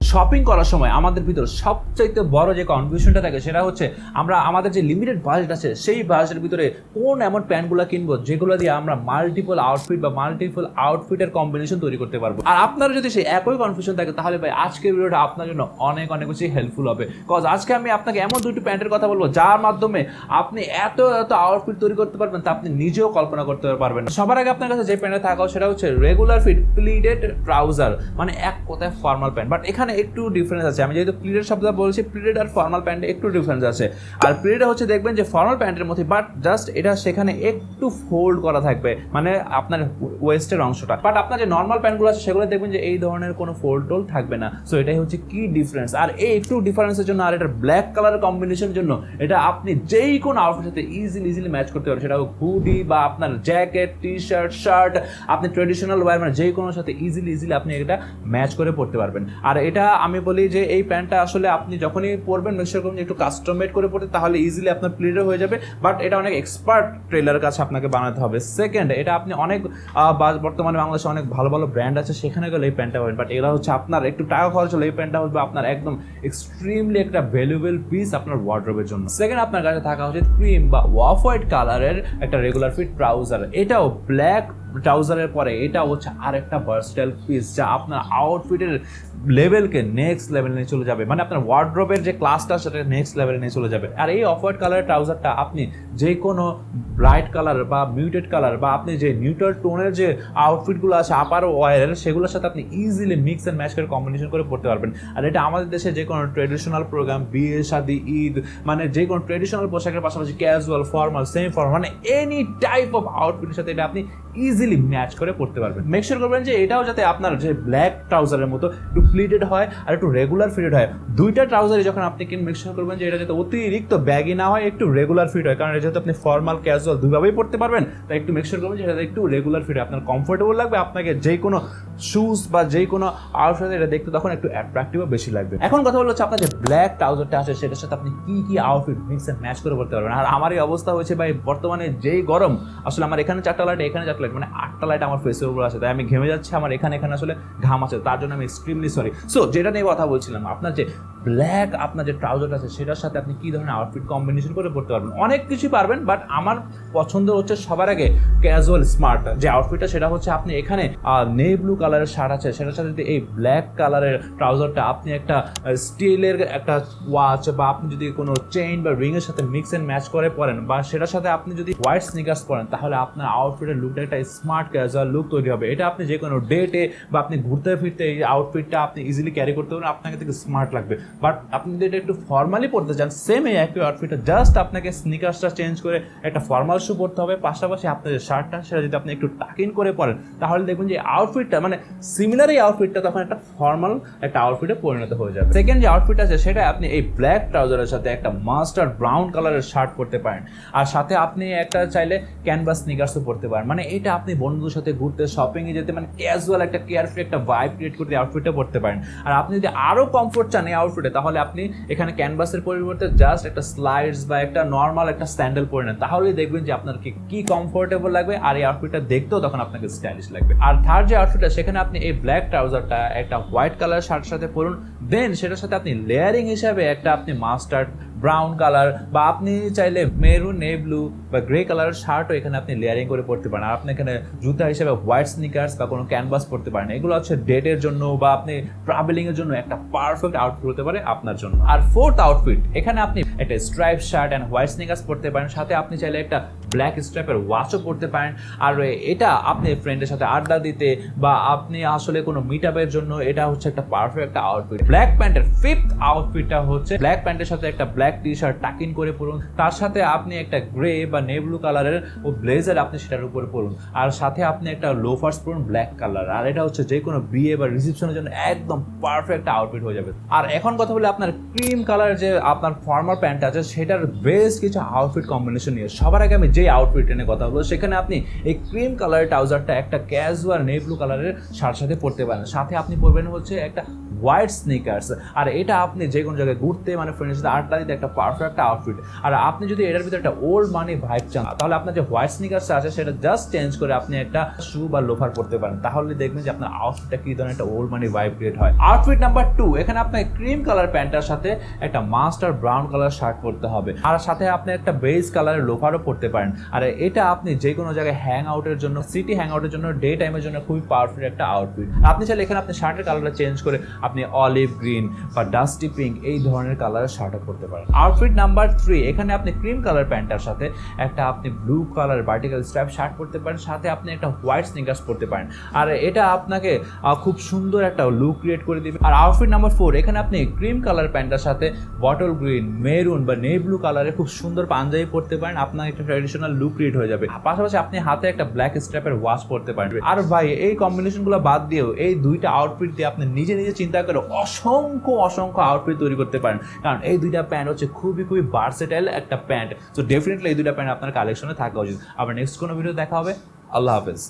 Shopping করার সময় আমাদের ভিতর সবচাইতে বড় যে কনফিউশনটা থাকে সেটা হচ্ছে আমরা আমাদের যে লিমিটেড বাজেট আছে সেই বাজেটের ভিতরে কোন এমন প্যান্টগুলো কিনবো যেগুলো দিয়ে আমরা মাল্টিপল আউটফিটের কম্বিনেশন তৈরি করতে পারবো। আর আপনার যদি সেই একই কনফিউশন থাকে তাহলে ভাই আজকের ভিডিওটা আপনার জন্য অনেক অনেক বেশি হেল্পফুল হবে। কজ আজকে আমি আপনাকে এমন দুটি প্যান্টের কথা বলবো যার মাধ্যমে আপনি এত আউটফিট তৈরি করতে পারবেন তা আপনি নিজেও কল্পনা করতে পারবেন। সবার আগে আপনার কাছে যে প্যান্টটা থাকা সেটা হচ্ছে রেগুলার ফিট প্লিটেড ট্রাউজার, মানে এক কথায় ফর্মাল প্যান্ট। বাট এখানে একটু ডিফারেন্স আছে। আমি যেহেতু প্লিটেড শব্দটা বলছি, প্লিটেড আর ফর্মাল প্যান্টে একটু ডিফারেন্স আছে। আর প্লিটেড হচ্ছে দেখবেন যে ফর্মাল প্যান্টের মধ্যে, বাট জাস্ট এটা সেখানে একটু ফোল্ড করা থাকবে, মানে আপনার ওয়েস্টের অংশটা। বাট আপনার যে নর্মাল প্যান্টগুলো আছে সেগুলো দেখবেন যে এই ধরনের কোনো ফোল্ড টোল থাকবে না। সো এটাই হচ্ছে কি ডিফারেন্স। আর এই একটু ডিফারেন্সের জন্য আর এটার ব্ল্যাক কালারের কম্বিনেশনের জন্য এটা আপনি যেই কোনো আউটফিটের সাথে ইজিলি ম্যাচ করতে পারেন। সেটা হোক হুডি বা আপনার জ্যাকেট, টি শার্ট, শার্ট, আপনি ট্রেডিশনাল ওয়্যার, মানে যে কোনো সাথে ইজিলি আপনি এটা ম্যাচ করে পড়তে পারবেন। আর এটা আমি বলি যে এই প্যান্টটা আসলে আপনি যখনই পরবেন মেকশিওর করুন যে একটু কাস্টম মেড করে পড়তে, তাহলে ইজিলি আপনার প্লিটেড হয়ে যাবে। বাট এটা অনেক এক্সপার্ট টেইলারের কাছে আপনাকে বানাতে হবে। সেকেন্ড, এটা আপনি অনেক বর্তমানে বাংলাদেশে অনেক ভালো ভালো ব্র্যান্ড আছে, সেখানে গেলে এই প্যান্টটা পাবেন। বাট এরা হচ্ছে আপনার একটু টাকা খরচ হলে এই প্যান্টটা হবে আপনার একদম এক্সট্রিমলি একটা ভ্যালুয়েবল পিস আপনার ওয়ার্ড্রোবের জন্য। সেকেন্ড, আপনার কাছে থাকা উচিত ক্রিম বা অফ হোয়াইট কালারের একটা রেগুলার ফিট ট্রাউজার। এটাও ব্ল্যাক ট্রাউজারের পরে এটা হচ্ছে আর একটা ভার্সটাইল পিস যা আপনার আউটফিটের লেভেলকে নেক্সট লেভেলে নিয়ে চলে যাবে, মানে আপনার ওয়ার্ড্রোবের যে ক্লাসটা সেটা নেক্সট লেভেলে নিয়ে চলে যাবে। আর এই অফ হোয়াইট কালারের ট্রাউজারটা আপনি যে কোনো ব্রাইট কালার বা মিউটেড কালার বা আপনি যে নিউট্রাল টোনের যে আউটফিটগুলো আছে আপার ওয়ারের, সেগুলোর সাথে আপনি ইজিলি মিক্স অ্যান্ড ম্যাচ করে কম্বিনেশন করে পড়তে পারবেন। আর এটা আমাদের দেশে যে কোনো ট্রেডিশনাল প্রোগ্রাম, বিয়ে, শাদী, ঈদ, মানে যে কোনো ট্রেডিশনাল পোশাকের পাশাপাশি ক্যাজুয়াল, ফর্মাল, সেমি ফর্মাল, মানে এনি টাইপ অফ আউটফিটের সাথে এটা আপনি ইজিলি ম্যাচ করে পড়তে পারবেন। মেক শিওর করবেন যে এটাও যাতে আপনার যে ব্ল্যাক ট্রাউজারের মতো একটু প্লিটেড হয় আর একটু রেগুলার ফিটেড হয়। দুইটা ট্রাউজারই যখন আপনি কিনবেন মেক শিওর করবেন যে এটা যাতে অতিরিক্ত ব্যাগি না হয়, একটু রেগুলার ফিট হয়। কারণ যেহেতু আপনি ফর্মাল ক্যাজুয়াল দুইভাবেই পড়তে পারবেন, তাই একটু মেক শিওর করবেন যে এটা একটু রেগুলার ফিট হয়, আপনার কমফোর্টেবল লাগবে, আপনাকে যে কোনো শুজ বা যে কোনো আউটফিট এটা দেখতে তখন একটু অ্যাট্রাকটিভও বেশি লাগবে। এখন কথা হলো হচ্ছে আপনার যে ব্ল্যাক ট্রাউজারটা আছে সেটার সাথে আপনি কি আউটফিট মিক্স অ্যান্ড ম্যাচ করে পড়তে পারবেন। আর আমার এই অবস্থা হয়েছে ভাই, বর্তমানে যেই গরম, আসলে আমার এখানে 4টা লাইট, এখানে 4টা লাইট, মানে 8টা লাইট আমার ফেসের উপর আছে, তাই আমি ঘেমে যাচ্ছি। আমার এখানে আসলে ঘাম আছে, তার জন্য আমি এক্সট্রিমলি সরি। সো যেটা নিয়ে কথা বলছিলাম, আপনার যে ব্ল্যাক আপনার যে ট্রাউজার আছে সেটার সাথে আপনি কি ধরনের আউটফিট কম্বিনেশন করে পড়তে পারবেন, অনেক কিছু পারবেন। বাট আমার পছন্দ হচ্ছে সবার আগে ক্যাজুয়াল স্মার্ট যে আউটফিটটা, সেটা হচ্ছে আপনি এখানে নেভি ব্লু কালারের শার্ট আছে, সেটার সাথে যদি এই ব্ল্যাক কালারের ট্রাউজারটা আপনি একটা স্টিলের একটা ওয়াচ বা আপনি যদি কোনো চেইন বা রিংয়ের সাথে মিক্স অ্যান্ড ম্যাচ করে পরেন, বা সেটার সাথে আপনি যদি হোয়াইট স্নিকার্স পরেন, তাহলে আপনার আউটফিটের লুকটা একটা স্মার্ট ক্যাজুয়াল লুক তৈরি হবে। এটা আপনি যে কোনো ডেটে বা আপনি ঘুরতে ফিরতে এই আউটফিটটা আপনি ইজিলি ক্যারি করতে পারবেন, আপনাকে থেকে স্মার্ট লাগবে। বাট আপনি যদি এটা একটু ফর্মালি পড়তে চান, সেম এই একই আউটফিটটা, জাস্ট আপনাকে স্নিকার্সটা চেঞ্জ করে একটা ফর্মাল শু পরতে হবে, পাশাপাশি আপনার যে শার্টটা সেটা যদি আপনি একটু টাক ইন করে পরেন, তাহলে দেখবেন যে আউটফিটটা মানে সিমিলার এই আউটফিটটা তখন একটা ফর্মাল একটা আউটফিটে পরিণত হয়ে যাবে। সেকেন্ড যে আউটফিট আছে সেটা আপনি এই ব্ল্যাক ট্রাউজারের সাথে একটা মাস্টার্ড ব্রাউন কালারের শার্ট পরতে পারেন, আর সাথে আপনি একটা চাইলে ক্যানভাস স্নিকার্সও পরতে পারেন। মানে এটা আপনি বন্ধুদের সাথে ঘুরতে, শপিংয়ে যেতে, মানে ক্যাজুয়াল একটা কেয়ারফ্রি একটা ভাইব ক্রিয়েট করতে আউটফিটটা পরতে পারেন। আর আপনি যদি আরও কমফোর্ট চান এই আউটফিটে, তাহলে আপনি এখানে ক্যানভাসের পরিবর্তে জাস্ট একটা স্লাইডস বা একটা নর্মাল একটা স্যান্ডেল পরে নেন, তাহলেই দেখবেন যে আপনার কি কমফোর্টেবল লাগবে, আর এই আউটফিটটা দেখতেও তখন আপনাকে স্টাইলিশ লাগবে। আর থার্ড যে আউটফিটটা, সেখানে আপনি এই ব্ল্যাক ট্রাউজারটা একটা হোয়াইট কালার শার্টের সাথে পরুন, দেন সেটার সাথে আপনি লেয়ারিং হিসাবে একটা আপনি মাস্টার্ড ব্রাউন কালার বা আপনি চাইলে মেরুন, নেভি ব্লু বা গ্রে কালারের শার্টও এখানে আপনি লেয়ারিং করে পড়তে পারেন। আর আপনি এখানে জুতা হিসেবে হোয়াইট স্নিকার্স বা কোনো ক্যানভাস পড়তে পারেন। এগুলো হচ্ছে ডেটের জন্য বা আপনি ট্রাভেলিংয়ের জন্য একটা পারফেক্ট আউটফিট হতে পারে আপনার জন্য। আর ফোর্থ আউটফিট, এখানে আপনি একটা stripe shirt and white sneakers পড়তে পারেন, সাথে আপনি চাইলে একটা ব্ল্যাক স্ট্রাইপের ওয়াচও পড়তে পারেন। আর এটা আপনি ফ্রেন্ডের সাথে আড্ডা দিতে বা আপনি আসলে কোনো মিট আপের জন্য এটা হচ্ছে একটা পারফেক্ট একটা আউটফিট। ব্ল্যাক প্যান্টের ফিফথ আউটফিটটা হচ্ছে ব্ল্যাক প্যান্টের সাথে একটা ব্ল্যাক টি শার্ট টাক ইন করে পরুন, তার সাথে আপনি একটা গ্রে বা নেভি ব্লু কালারের ও ব্লেজার আপনি সেটার উপরে পরুন, আর সাথে আপনি একটা লোফার্স পরুন ব্ল্যাক কালার। আর এটা হচ্ছে যে কোনো বিয়ে বা রিসেপশনের জন্য একদম পারফেক্ট আউটফিট হয়ে যাবে। আর এখন কথা বলে আপনার ক্রিম কালার যে আপনার ফর্মাল প্যান্ট আছে সেটার বেস্ট কিছু আউটফিট কম্বিনেশন নিয়ে সবার আগে আমি যে আউটফিট নিয়ে কথা বলবো, সেখানে আপনি এই ক্রিম কালারের ট্রাউজারটা একটা ক্যাজুয়াল নেভি ব্লু কালারের শার্ট সাথে পরতে পারেন, সাথে আপনি পরবেন হচ্ছে একটা হোয়াইট স্নিকার্স। আর এটা আপনি যে কোনো জায়গায় ঘুরতে মানে ফ্রেন্ডের সাথে আড্ডা দিতে একটা পারফেক্ট আউটফিট। আর আপনি যদি এটার ভিতরে একটা ওল্ড মানি ভাইব চান, তাহলে আপনার যে হোয়াইট স্নিকার্স আছে সেটা জাস্ট চেঞ্জ করে আপনি একটা শু বা লোফার পরতে পারেন, তাহলে দেখবেন যে আপনার আউটফিটটা কি ধরনের একটা ওল্ড মানি ভাইব ক্রিয়েট হয়। আউটফিট নাম্বার 2, এখানে আপনার ক্রিম কালার প্যান্টের সাথে একটা মাস্টার ব্রাউন কালার শার্ট পরতে হবে, আর সাথে আপনি একটা বেজ কালারের লোফারও পরতে পারেন। আর এটা আপনি যে কোনো জায়গায় হ্যাং আউটের জন্য, সিটি হ্যাং আউটের জন্য, ডে টাইমের জন্য খুবই পারফেক্ট একটা আউটফিট। আপনি চাইলে এখানে আপনি শার্টের কালারটা চেঞ্জ করে আপনি অলিভ গ্রিন বা ডাস্টি পিঙ্ক এই ধরনের কালারের শার্টও পরতে পারেন। আউটফিট নাম্বার 3, এখানে আপনি ক্রিম কালার প্যান্টের সাথে একটা আপনি blue colour vertical stripe shirt পরতে পারেন, সাথে আপনি একটা হোয়াইট স্নিকার্স পরতে পারেন। আর এটা আপনাকে খুব সুন্দর একটা লুক ক্রিয়েট করে দিবে। আর আউটফিট নাম্বার 4, এখানে আপনি ক্রিম কালার প্যান্টের সাথে বটল গ্রিন, মেরুন বা নেভি ব্লু কালারে খুব সুন্দর পাঞ্জাবি পরতে পারেন, আপনার একটা ট্র্যাডিশনাল লুক ক্রিয়েট হয়ে যাবে। পাশাপাশি আপনি হাতে একটা ব্ল্যাক স্ট্র্যাপের ওয়াচ পরতে পারেন। আর ভাই এই কম্বিনেশনগুলো বাদ দিয়েও এই দুইটা আউটফিট দিয়ে আপনি নিজে নিজে চিন্তা করে অসংখ্য আউটফিট তৈরি করতে পারেন, কারণ এই দুইটা প্যান্ট হচ্ছে খুবই ভার্সেটাইল একটা প্যান্ট। তো ডেফিনেটলি এই দুইটা প্যান্ট আপনার কালেকশনে থাকা উচিত। আবার নেক্সট কোনো ভিডিও দেখা হবে। আল্লাহ হাফেজ।